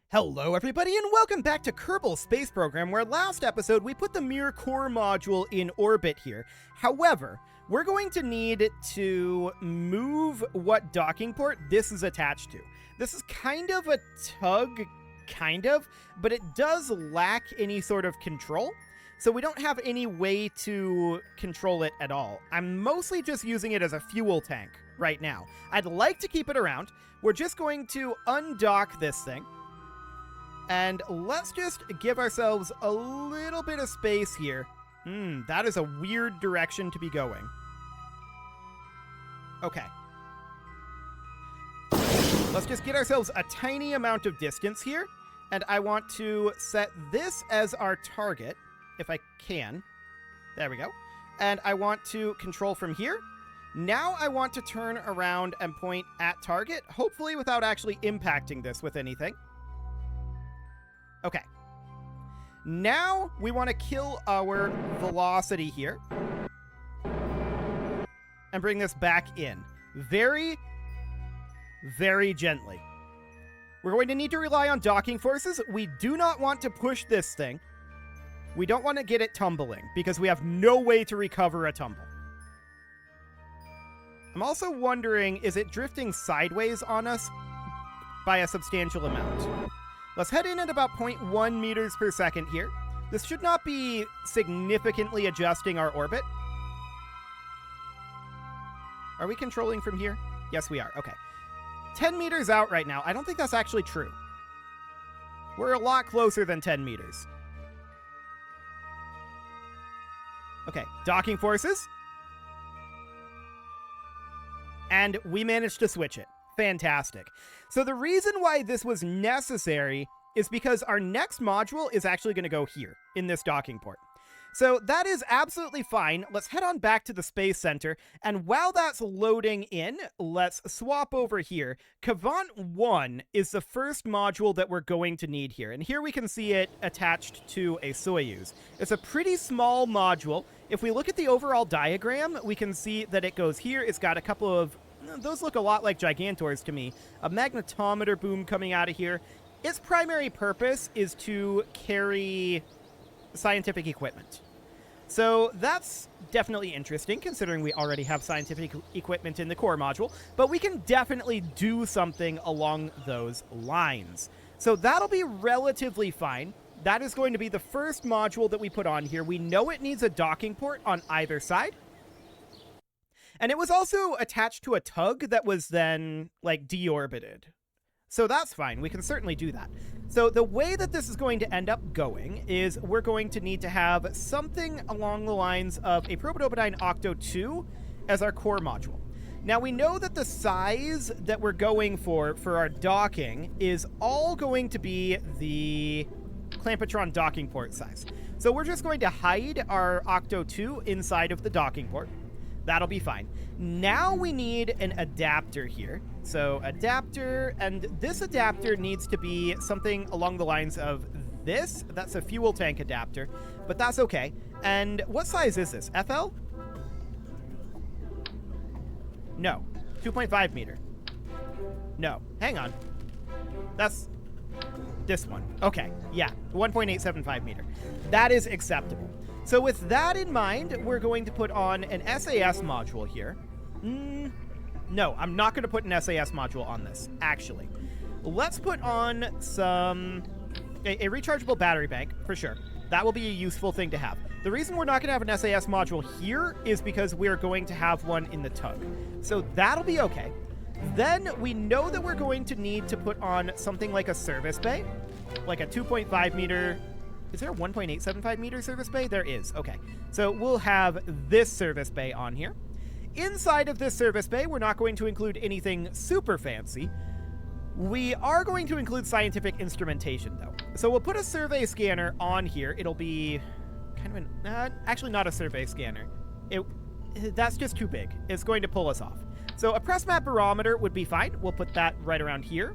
Hello everybody and welcome back to Kerbal Space Program, where last episode we put the Mir core module in orbit here. However, we're going to need to move what docking port this is attached to. This is kind of a tug, but it does lack any sort of control. So we don't have any way to control it at all. I'm mostly just using it as a fuel tank right now. I'd like to keep it around. We're just going to undock this thing. And let's just give ourselves a little bit of space here. That is a weird direction to be going. Okay. Let's just get ourselves a tiny amount of distance here. And I want to set this as our target, if I can. There we go. And I want to control from here. Now I want to turn around and point at target, hopefully without actually impacting this with anything. Okay. Now we want to kill our velocity here and bring this back in very, very gently. We're going to need to rely on docking forces. We do not want to push this thing. We don't want to get it tumbling because we have no way to recover a tumble. I'm also wondering, is it drifting sideways on us by a substantial amount? Let's head in at about 0.1 meters per second here. This should not be significantly adjusting our orbit. Are we controlling from here? Yes, we are. Okay. 10 meters out right now. I don't think that's actually true. We're a lot closer than 10 meters. Okay, docking forces. And we managed to switch it. Fantastic. So the reason why this was necessary is because our next module is actually going to go here in this docking port. So that is absolutely fine. Let's head on back to the Space Center. And while that's loading in, let's swap over here. Kavant 1 is the first module that we're going to need here. And here we can see it attached to a Soyuz. It's a pretty small module. If we look at the overall diagram, we can see that it goes here. It's got a couple of... Those look a lot like Gigantors to me. A magnetometer boom coming out of here. Its primary purpose is to carry scientific equipment. So that's definitely interesting, considering we already have scientific equipment in the core module, but we can definitely do something along those lines. So that'll be relatively fine. That is going to be the first module that we put on here. We know it needs a docking port on either side. And it was also attached to a tug that was then, like, deorbited. So that's fine. We can certainly do that. So the way that this is going to end up going is we're going to need to have something along the lines of a Prototype Octo 2 as our core module. Now, we know that the size that we're going for our docking is all going to be the Clampetron docking port size. So we're just going to hide our Octo 2 inside of the docking port. That'll be fine. Now we need an adapter here. So adapter, and this adapter needs to be something along the lines of this. That's a fuel tank adapter, but that's okay. And what size is this? FL? No. 2.5 meter. No. Hang on. That's this one. Okay. Yeah. 1.875 meter. That is acceptable. So with that in mind, we're going to put on an SAS module here. No, I'm not going to put an SAS module on this, actually. Let's put on a rechargeable battery bank, for sure. That will be a useful thing to have. The reason we're not going to have an SAS module here is because we're going to have one in the tug. So that'll be okay. Then we know that we're going to need to put on something like a service bay, like a 2.5 meter... Is there a 1.875 meter service bay? There is. Okay. So we'll have this service bay on here. Inside of this service bay, we're not going to include anything super fancy. We are going to include scientific instrumentation, though. So we'll put a survey scanner on here. It'll be kind of an... actually, not a survey scanner. That's just too big. It's going to pull us off. So a press map barometer would be fine. We'll put that right around here.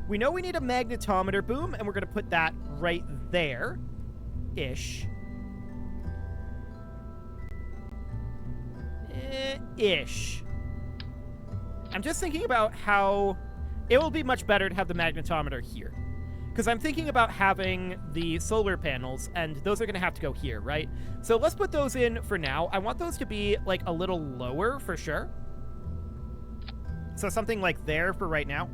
We know we need a magnetometer boom, and we're going to put that right there-ish. Ish. I'm just thinking about how it will be much better to have the magnetometer here. because I'm thinking about having the solar panels, and those are going to have to go here, right? So let's put those in for now. I want those to be like a little lower for sure. So something like there for right now.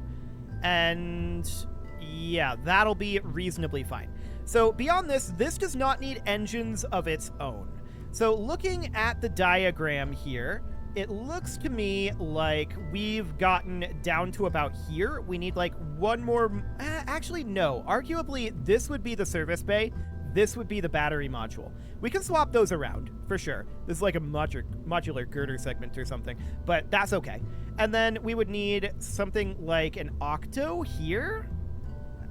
And yeah, that'll be reasonably fine. So beyond this, this does not need engines of its own. So looking at the diagram here, it looks to me like we've gotten down to about here. We need like one more. Actually, no. Arguably, this would be the service bay. This would be the battery module. We can swap those around, for sure. This is like a modular girder segment or something, but that's okay. And then we would need something like an octo here.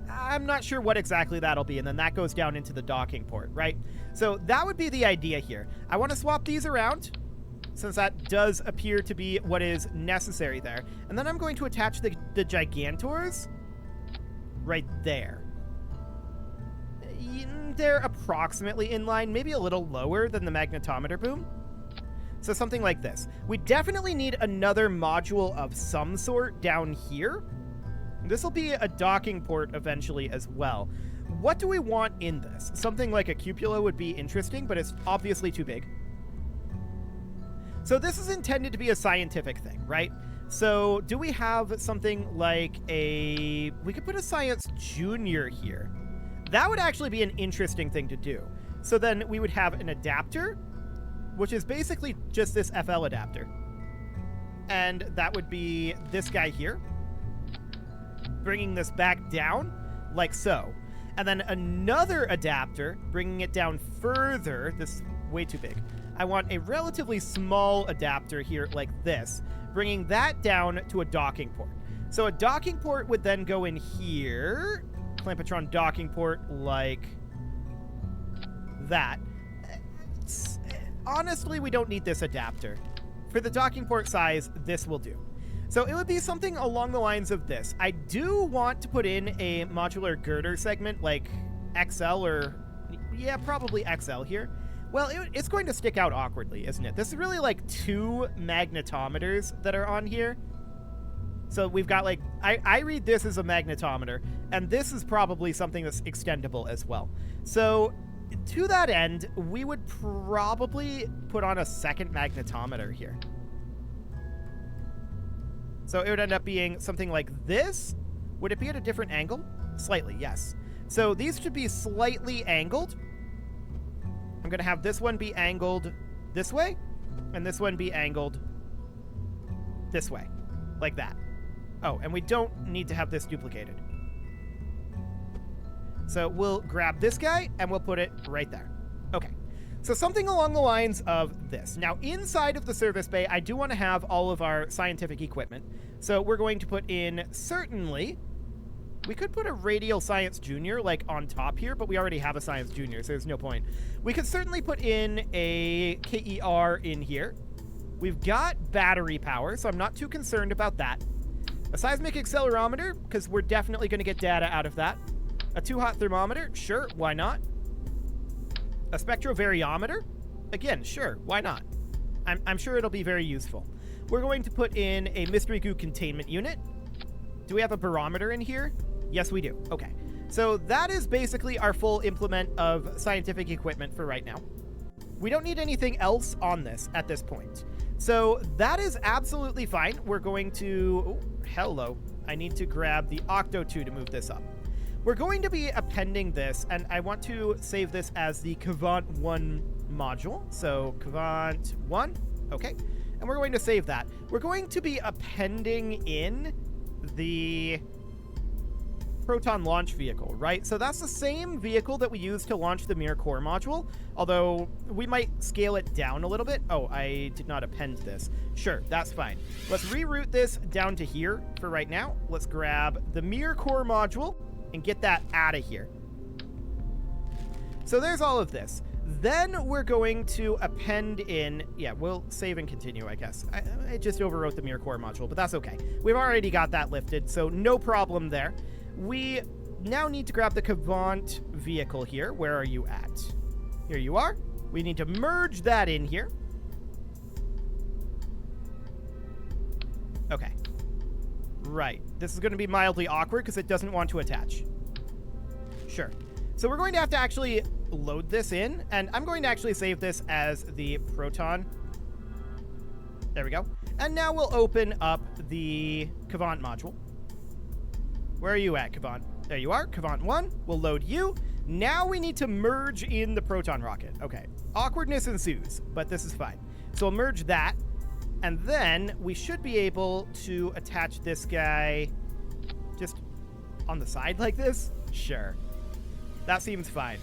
I'm not sure what exactly that'll be, and then that goes down into the docking port, right? So that would be the idea here. I want to swap these around, since that does appear to be what is necessary there. And then I'm going to attach the Gigantors right there. They're approximately in line, maybe a little lower than the magnetometer boom. So something like this. We definitely need another module of some sort down here. This will be a docking port eventually as well. What do we want in this? Something like a cupola would be interesting, but it's obviously too big. So this is intended to be a scientific thing, right? So do we have something like we could put a science junior here. That would actually be an interesting thing to do. So then we would have an adapter, which is basically just this FL adapter. And that would be this guy here. Bringing this back down, like so. And then another adapter, bringing it down further. This is way too big. I want a relatively small adapter here, like this. Bringing that down to a docking port. So a docking port would then go in here. Clampetron docking port like that. Honestly, we don't need this adapter. For the docking port size, this will do. So it would be something along the lines of this. I do want to put in a modular girder segment like XL or, yeah, probably XL here. Well, it's going to stick out awkwardly, isn't it? This is really like 2 magnetometers that are on here. So we've got like, I read this as a magnetometer, and this is probably something that's extendable as well. So to that end, we would probably put on a second magnetometer here. So it would end up being something like this. Would it be at a different angle? Slightly, yes. So these should be slightly angled. I'm going to have this one be angled this way, and this one be angled this way, like that. Oh, and we don't need to have this duplicated. So we'll grab this guy, and we'll put it right there. Okay. So something along the lines of this. Now, inside of the service bay, I do want to have all of our scientific equipment. So we're going to put in, certainly, we could put a radial science junior, like, on top here, but we already have a science junior, so there's no point. We could certainly put in a KER in here. We've got battery power, so I'm not too concerned about that. A seismic accelerometer, because we're definitely going to get data out of that. A 2-hot thermometer, sure, why not? A spectrovariometer? Again, sure, why not? I'm sure it'll be very useful. We're going to put in a mystery goo containment unit. Do we have a barometer in here? Yes, we do. Okay. So that is basically our full implement of scientific equipment for right now. We don't need anything else on this at this point. So that is absolutely fine. We're going to... Oh, hello. I need to grab the Octo 2 to move this up. We're going to be appending this, and I want to save this as the Kavant 1 module. So Kavant 1, okay. And we're going to save that. We're going to be appending in the Proton launch vehicle, right? So that's the same vehicle that we used to launch the Mir Core module, although we might scale it down a little bit. Oh, I did not append this. Sure, that's fine. Let's reroute this down to here for right now. Let's grab the Mir Core module and get that out of here. So there's all of this. Then we're going to append in... Yeah, we'll save and continue, I guess. I just overwrote the Mir Core module, but that's okay. We've already got that lifted, so no problem there. We now need to grab the Kavant vehicle here. Where are you at? Here you are. We need to merge that in here. Okay. Right. This is going to be mildly awkward because it doesn't want to attach. Sure. So we're going to have to actually load this in, and I'm going to actually save this as the Proton. There we go. And now we'll open up the Kavant module. Where are you at, Kavant? There you are, Kavant 1. We'll load you. Now we need to merge in the Proton rocket. Okay. Awkwardness ensues, but this is fine. So we'll merge that, and then we should be able to attach this guy just on the side like this. Sure. That seems fine.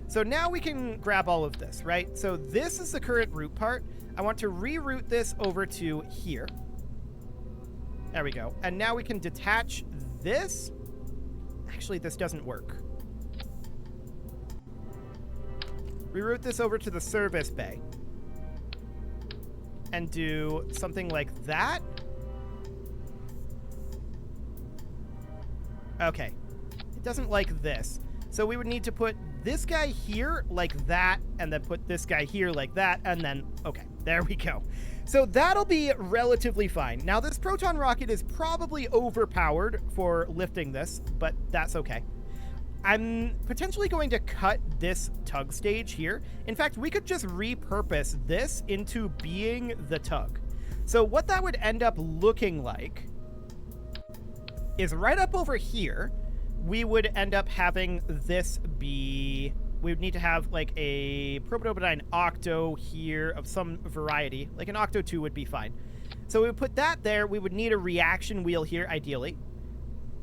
So now we can grab all of this, right? So this is the current route part. I want to reroute this over to here. There we go. And now we can detach this. Actually, this doesn't work. Reroute this over to the service bay. And do something like that. Okay. It doesn't like this. So we would need to put this guy here like that, and then put this guy here like that, and then, okay, there we go. So that'll be relatively fine. Now, this Proton rocket is probably overpowered for lifting this, but that's okay. I'm potentially going to cut this tug stage here. In fact, we could just repurpose this into being the tug. So what that would end up looking like is right up over here, we would end up having this be... We would need to have like a Protodyne Octo here of some variety. Like an Octo 2 would be fine. So we would put that there. We would need a reaction wheel here, ideally.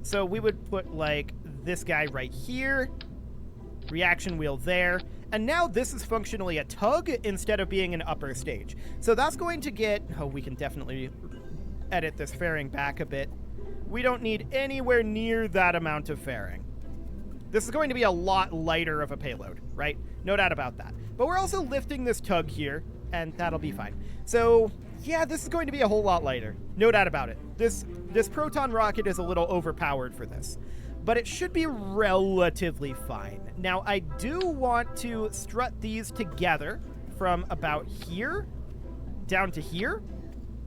So we would put like this guy right here. Reaction wheel there. And now this is functionally a tug instead of being an upper stage. So that's going to get... Oh, we can definitely edit this fairing back a bit. We don't need anywhere near that amount of fairing. This is going to be a lot lighter of a payload, right? No doubt about that. But we're also lifting this tug here, and that'll be fine. So, yeah, this is going to be a whole lot lighter. No doubt about it. This Proton rocket is a little overpowered for this. But it should be relatively fine. Now, I do want to strut these together from about here down to here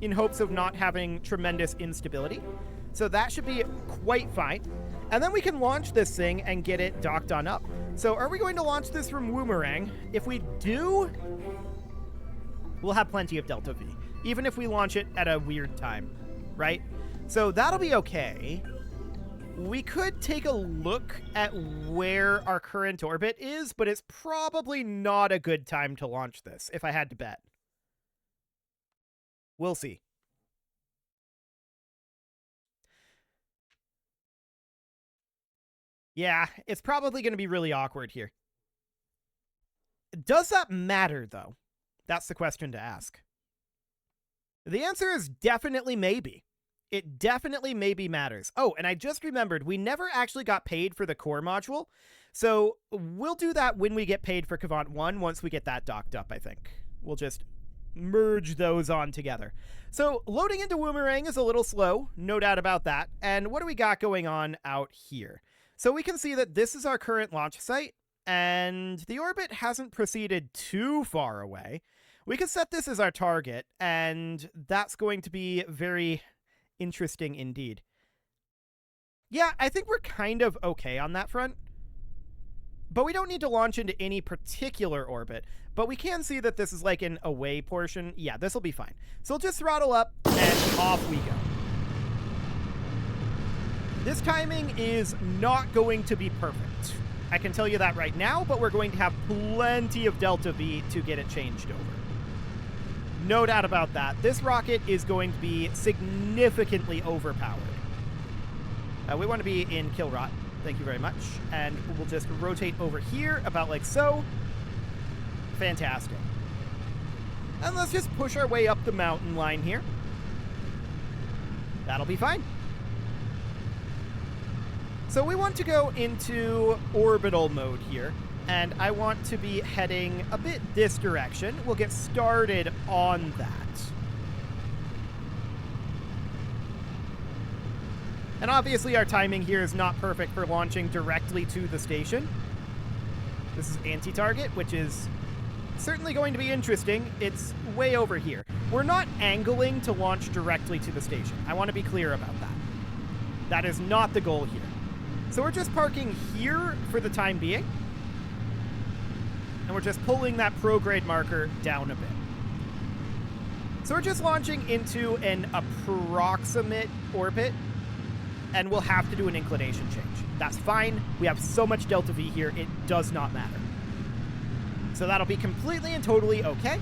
in hopes of not having tremendous instability. So that should be quite fine. And then we can launch this thing and get it docked on up. So are we going to launch this from Woomerang? If we do, we'll have plenty of Delta V, even if we launch it at a weird time, right? So that'll be okay. We could take a look at where our current orbit is, but it's probably not a good time to launch this, if I had to bet. We'll see. Yeah, it's probably going to be really awkward here. Does that matter, though? That's the question to ask. The answer is definitely maybe. It definitely maybe matters. Oh, and I just remembered, we never actually got paid for the core module. So we'll do that when we get paid for Kavant 1, once we get that docked up, I think. We'll just merge those on together. So loading into Woomerang is a little slow, no doubt about that. And what do we got going on out here? So we can see that this is our current launch site, and the orbit hasn't proceeded too far away. We can set this as our target, and that's going to be very interesting indeed. Yeah, I think we're kind of okay on that front. But we don't need to launch into any particular orbit. But we can see that this is like an away portion. Yeah, this will be fine. So we'll just throttle up, and off we go. This timing is not going to be perfect. I can tell you that right now, but we're going to have plenty of Delta V to get it changed over. No doubt about that. This rocket is going to be significantly overpowered. We want to be in kill rot. Thank you very much. And we'll just rotate over here about like so. Fantastic. And let's just push our way up the mountain line here. That'll be fine. So we want to go into orbital mode here, and I want to be heading a bit this direction. We'll get started on that. And obviously our timing here is not perfect for launching directly to the station. This is anti-target, which is certainly going to be interesting. It's way over here. We're not angling to launch directly to the station. I want to be clear about that. That is not the goal here. So we're just parking here for the time being. And we're just pulling that prograde marker down a bit. So we're just launching into an approximate orbit, and we'll have to do an inclination change. That's fine. We have so much delta V here, it does not matter. So that'll be completely and totally okay.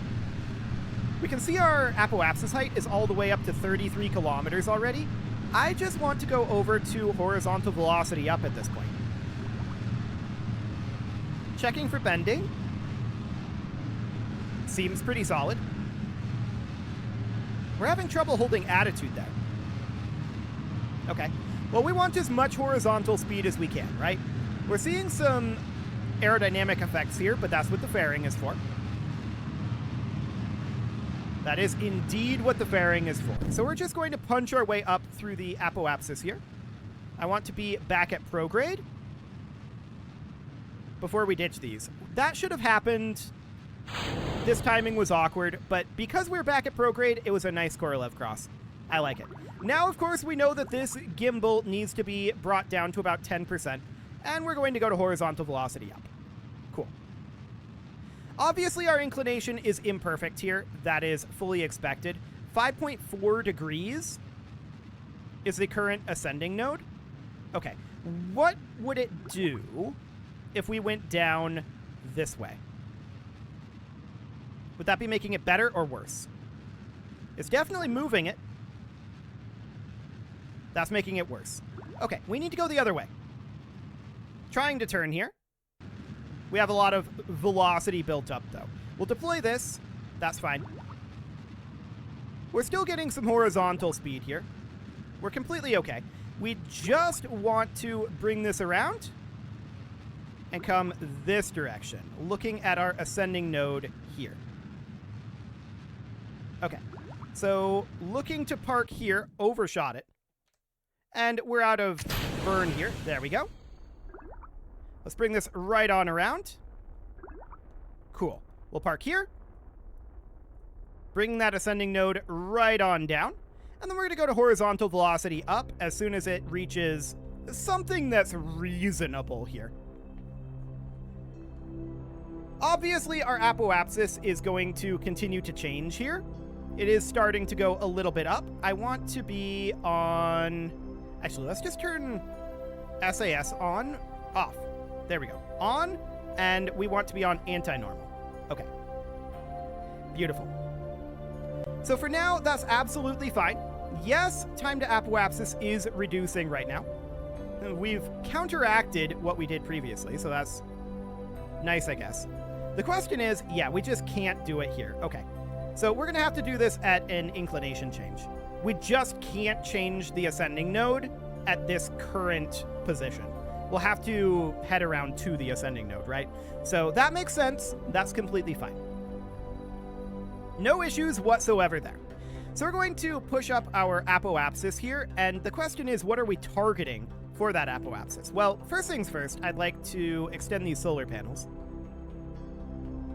We can see our apoapsis height is all the way up to 33 kilometers already. I just want to go over to horizontal velocity up at this point. Checking for bending. Seems pretty solid. We're having trouble holding attitude there. Okay. Well, we want as much horizontal speed as we can, right? We're seeing some aerodynamic effects here, but that's what the fairing is for. That is indeed what the fairing is for. So we're just going to punch our way up through the apoapsis here. I want to be back at prograde before we ditch these. That should have happened. This timing was awkward, but because we're back at prograde, it was a nice Korolev cross. I like it. Now, of course, we know that this gimbal needs to be brought down to about 10%, and we're going to go to horizontal velocity up. Cool. Obviously, our inclination is imperfect here. That is fully expected. 5.4 degrees is the current ascending node. Okay. What would it do if we went down this way? Would that be making it better or worse? It's definitely moving it. That's making it worse. Okay, we need to go the other way. Trying to turn here. We have a lot of velocity built up, though. We'll deploy this. That's fine. We're still getting some horizontal speed here. We're completely okay. We just want to bring this around and come this direction, looking at our ascending node here. Okay, so looking to park here, overshot it. And we're out of burn here. There we go. Let's bring this right on around. Cool. We'll park here. Bring that ascending node right on down. And then we're going to go to horizontal velocity up as soon as it reaches something that's reasonable here. Obviously, our apoapsis is going to continue to change here. It is starting to go a little bit up. I want to be on... Actually, let's just turn SAS on, off. There we go. On, and we want to be on anti-normal. Okay. Beautiful. So for now, that's absolutely fine. Yes, time to apoapsis is reducing right now. We've counteracted what we did previously, so that's nice, I guess. The question is, yeah, we just can't do it here. Okay. So we're going to have to do this at an inclination change. We just can't change the ascending node at this current position. We'll have to head around to the ascending node, right? So that makes sense. That's completely fine. No issues whatsoever there. So we're going to push up our apoapsis here, and the question is, what are we targeting for that apoapsis? Well, first things first, I'd like to extend these solar panels.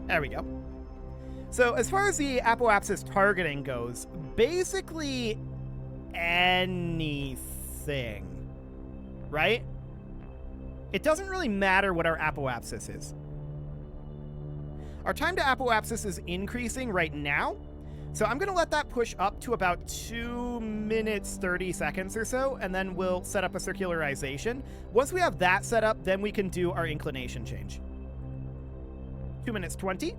There we go. So as far as the apoapsis targeting goes, basically anything, right? It doesn't really matter what our apoapsis is. Our time to apoapsis is increasing right now, so I'm going to let that push up to about 2 minutes, 30 seconds or so, and then we'll set up a circularization. Once we have that set up, then we can do our inclination change. 2 minutes 20.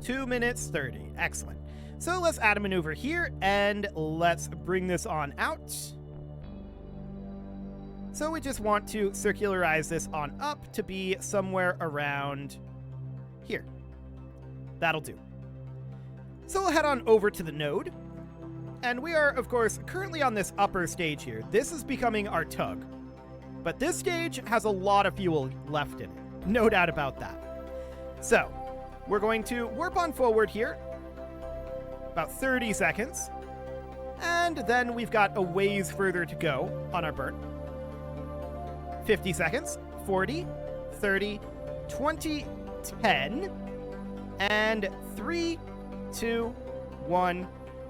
2 minutes 30. Excellent. So let's add a maneuver here, and let's bring this on out. So we just want to circularize this on up to be somewhere around here. That'll do. So we'll head on over to the node. And we are, of course, currently on this upper stage here. This is becoming our tug. But this stage has a lot of fuel left in it. No doubt about that. So we're going to warp on forward here. About 30 seconds. And then we've got a ways further to go on our burn. 50 seconds, 40, 30, 20, 10, and 3, 2, 1,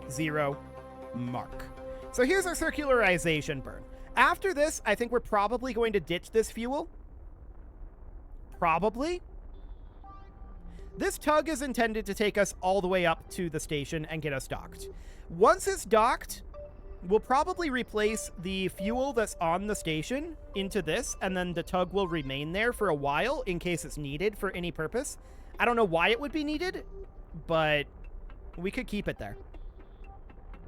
0, mark. So here's our circularization burn. After this, I think we're probably going to ditch this fuel. Probably. This tug is intended to take us all the way up to the station and get us docked. Once it's docked, we'll probably replace the fuel that's on the station into this, and then the tug will remain there for a while in case it's needed for any purpose. I don't know why it would be needed, but we could keep it there.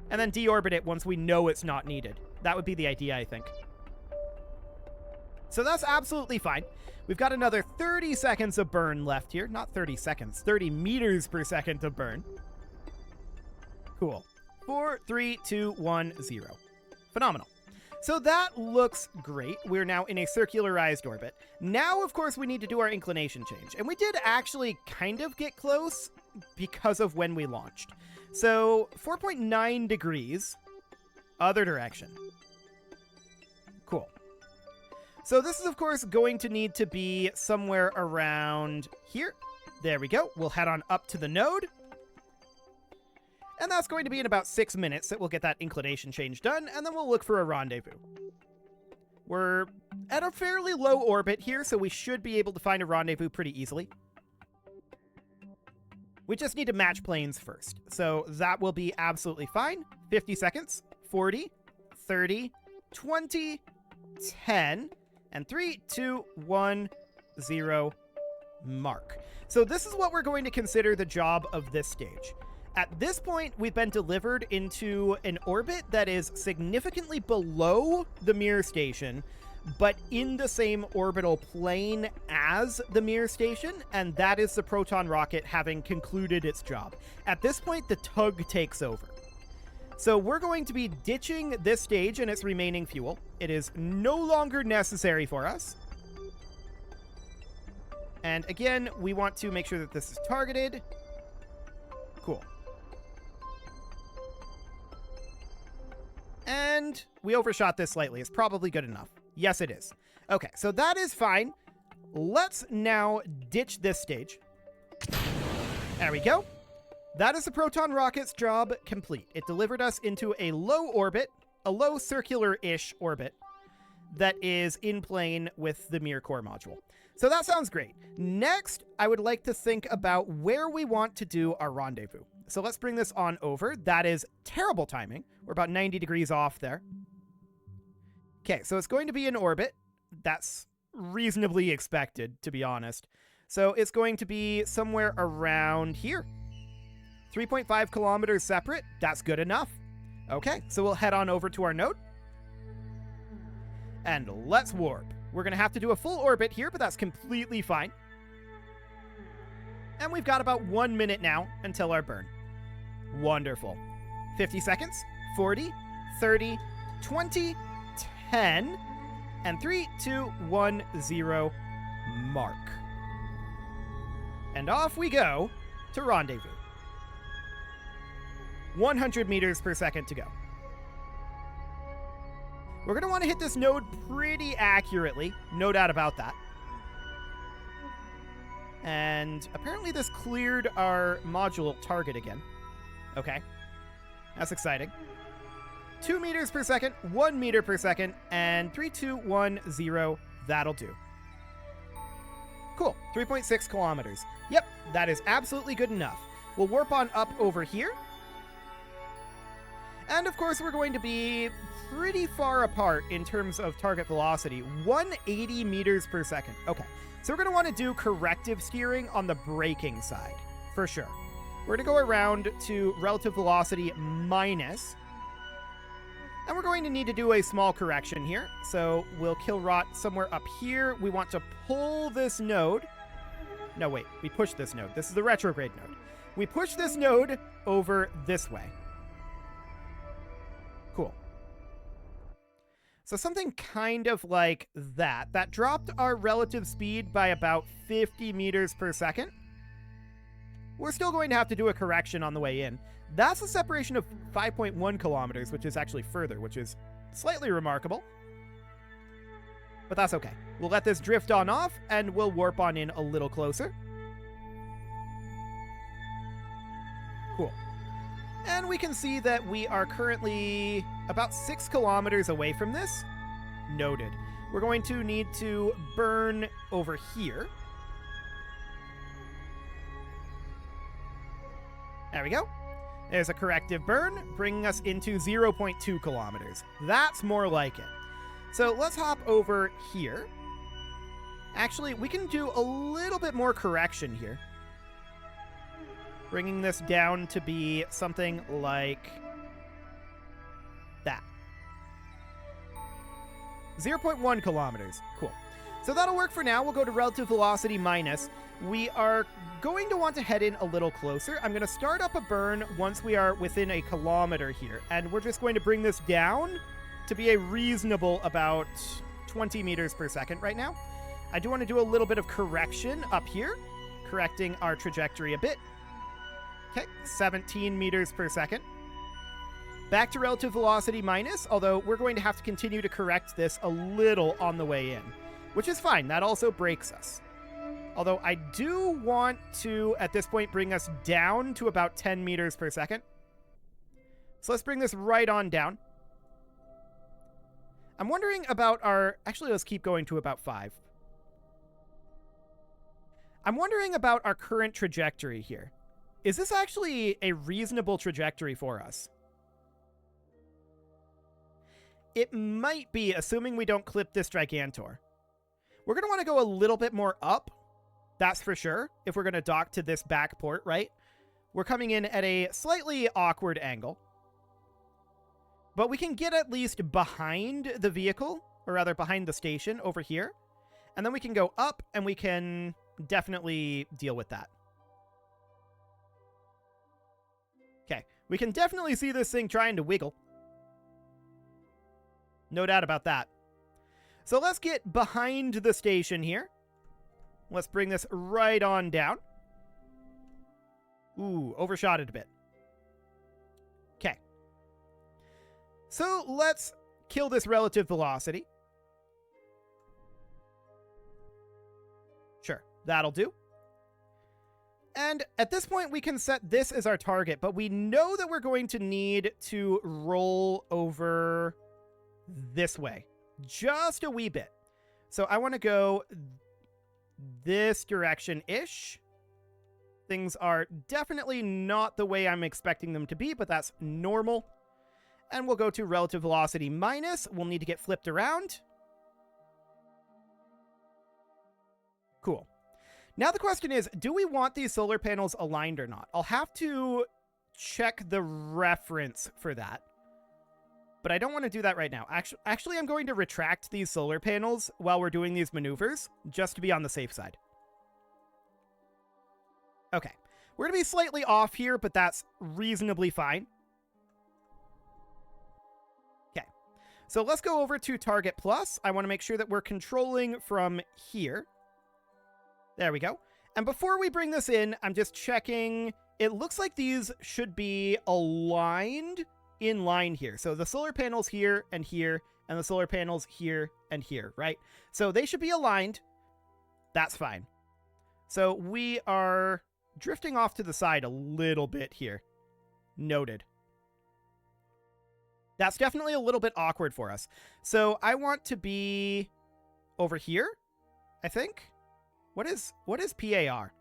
And then deorbit it once we know it's not needed. That would be the idea, I think. So that's absolutely fine. We've got another 30 seconds of burn left here. Not 30 seconds, 30 meters per second of burn. Cool. 4, 3, 2, 1, 0. Phenomenal. So that looks great. We're now in a circularized orbit. Now, of course, we need to do our inclination change. And we did actually kind of get close because of when we launched. So 4.9 degrees, other direction. Cool. So this is, of course, going to need to be somewhere around here. There we go. We'll head on up to the node. And that's going to be in about 6 minutes that we'll get that inclination change done, and then we'll look for a rendezvous. We're at a fairly low orbit here, so we should be able to find a rendezvous pretty easily. We just need to match planes first, so that will be absolutely fine. 50 seconds, 40, 30, 20, 10, and 3, 2, 1, 0, mark. So this is what we're going to consider the job of this stage. At this point, we've been delivered into an orbit that is significantly below the Mir station, but in the same orbital plane as the Mir station, and that is the Proton rocket having concluded its job. At this point, the tug takes over. So we're going to be ditching this stage and its remaining fuel. It is no longer necessary for us. And again, we want to make sure that this is targeted. Cool. And we overshot this slightly. It's probably good enough. Yes, it is. Okay, so that is fine. Let's now ditch this stage. There we go. That is the Proton rocket's job complete. It delivered us into a low orbit, a low circular-ish orbit that is in plane with the Mir core module. So that sounds great. Next, I would like to think about where we want to do our rendezvous. So let's bring this on over. That is terrible timing. We're about 90 degrees off there. Okay, so it's going to be in orbit. That's reasonably expected, to be honest. So it's going to be somewhere around here. 3.5 kilometers separate. That's good enough. Okay, so we'll head on over to our node. And let's warp. We're going to have to do a full orbit here, but that's completely fine. And we've got about 1 minute now until our burn. Wonderful. 50 seconds, 40, 30, 20, 10, and 3, 2, 1, 0, mark. And off we go to rendezvous. 100 meters per second to go. We're going to want to hit this node pretty accurately, no doubt about that. And apparently this cleared our module target again. Okay, that's exciting. 2 meters per second, 1 meter per second, and 3, 2, 1, 0, that'll do. Cool, 3.6 kilometers. Yep, that is absolutely good enough. We'll warp on up over here. And of course, we're going to be pretty far apart in terms of target velocity, 180 meters per second. Okay, so we're going to want to do corrective steering on the braking side, for sure. We're going to go around to relative velocity minus, and we're going to need to do a small correction here. So we'll kill rot somewhere up here. We want to pull this node. No, wait, we push this node. This is the retrograde node. We push this node over this way. Cool. So something kind of like that. That dropped our relative speed by about 50 meters per second. We're still going to have to do a correction on the way in. That's a separation of 5.1 kilometers, which is actually further, which is slightly remarkable. But that's okay. We'll let this drift on off, and we'll warp on in a little closer. Cool. And we can see that we are currently about 6 kilometers away from this. Noted. We're going to need to burn over here. There we go. There's a corrective burn, bringing us into 0.2 kilometers. That's more like it. So let's hop over here. Actually, we can do a little bit more correction here. Bringing this down to be something like that. 0.1 kilometers. Cool. So that'll work for now. We'll go to relative velocity minus. We are going to want to head in a little closer. I'm going to start up a burn once we are within a kilometer here. And we're just going to bring this down to be a reasonable about 20 meters per second right now. I do want to do a little bit of correction up here, correcting our trajectory a bit. Okay, 17 meters per second. Back to relative velocity minus, although we're going to have to continue to correct this a little on the way in, which is fine. That also breaks us. Although I do want to, at this point, bring us down to about 10 meters per second. So let's bring this right on down. I'm wondering about our... Actually, let's keep going to about 5. I'm wondering about our current trajectory here. Is this actually a reasonable trajectory for us? It might be, assuming we don't clip this Gigantor. We're going to want to go a little bit more up. That's for sure, if we're going to dock to this back port, right? We're coming in at a slightly awkward angle. But we can get at least behind the vehicle, or rather behind the station over here. And then we can go up, and we can definitely deal with that. Okay, we can definitely see this thing trying to wiggle. No doubt about that. So let's get behind the station here. Let's bring this right on down. Ooh, overshot it a bit. Okay. So let's kill this relative velocity. Sure, that'll do. And at this point, we can set this as our target, but we know that we're going to need to roll over this way. Just a wee bit. So I want to go this direction-ish. Things are definitely not the way I'm expecting them to be, but that's normal. And we'll go to relative velocity minus. We'll need to get flipped around. Cool. Now the question is, do we want these solar panels aligned or not? I'll have to check the reference for that. But I don't want to do that right now. Actually, I'm going to retract these solar panels while we're doing these maneuvers, just to be on the safe side. Okay. We're going to be slightly off here, but that's reasonably fine. Okay. So let's go over to target plus. I want to make sure that we're controlling from here. There we go. And before we bring this in, I'm just checking. It looks like these should be aligned in line here. So the solar panels here, and the solar panels here and here, right? So they should be aligned. That's fine. So we are drifting off to the side a little bit here. Noted. That's definitely a little bit awkward for us. So I want to be over here, I think. What is PAR?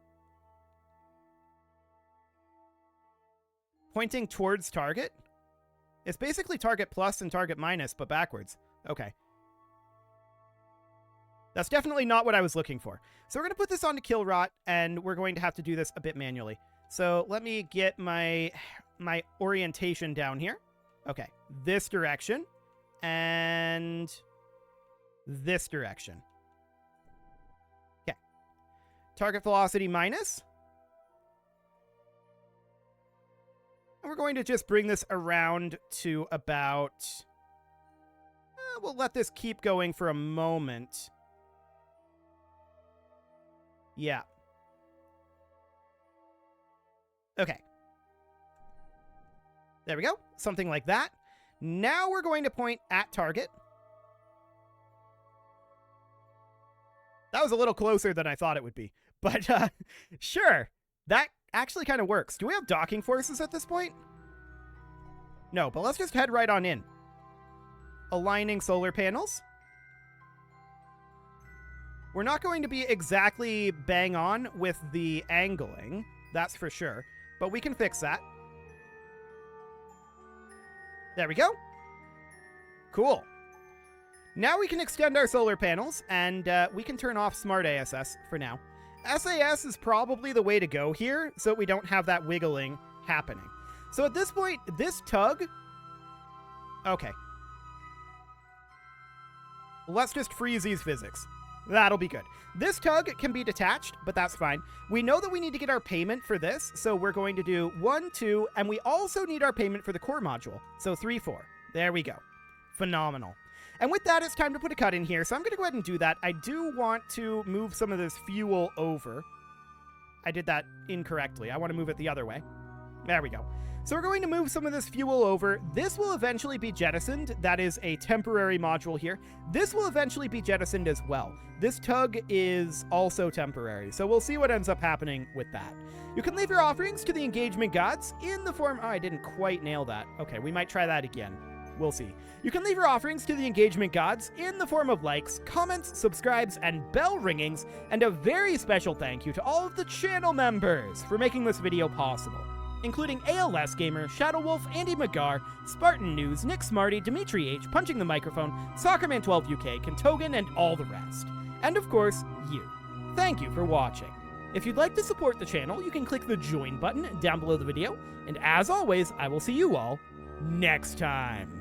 Pointing towards target? It's basically target plus and target minus, but backwards. Okay. That's definitely not what I was looking for. So we're going to put this onto kill rot, and we're going to have to do this a bit manually. So let me get my orientation down here. Okay. This direction. And this direction. Okay. Target velocity minus. And we're going to just bring this around to about... we'll let this keep going for a moment. Yeah. Okay. There we go. Something like that. Now we're going to point at target. That was a little closer than I thought it would be. But, sure. That actually kind of works. Do we have docking forces at this point? No, but let's just head right on in. aligning solar panels. We're not going to be exactly bang on with the angling, that's for sure, but we can fix that. There we go. Cool. Now we can extend our solar panels, and we can turn off Smart ASS for now. SAS is probably the way to go here, so we don't have that wiggling happening. So at this point, this tug... Okay. Let's just freeze these physics. That'll be good. This tug can be detached, but that's fine. We know that we need to get our payment for this, so we're going to do 1, 2, and we also need our payment for the core module. So 3, 4. There we go. Phenomenal. And with that, it's time to put a cut in here, so I'm going to go ahead and do that. I do want to move some of this fuel over. I did that incorrectly. I want to move it the other way. There we go. So we're going to move some of this fuel over. This will eventually be jettisoned. That is a temporary module here. This will eventually be jettisoned as well. This tug is also temporary, so we'll see what ends up happening with that. You can leave your offerings to the engagement gods in the form... Oh, I didn't quite nail that. Okay, we might try that again. We'll see. You can leave your offerings to the engagement gods in the form of likes, comments, subscribes, and bell ringings, and a very special thank you to all of the channel members for making this video possible, including ALS Gamer, Shadow Wolf, Andy McGar, Spartan News, Nick Smarty, Dimitri H, Punching the Microphone, Soccerman12UK, Kentogan, and all the rest. And of course, you. Thank you for watching. If you'd like to support the channel, you can click the join button down below the video, and as always, I will see you all next time.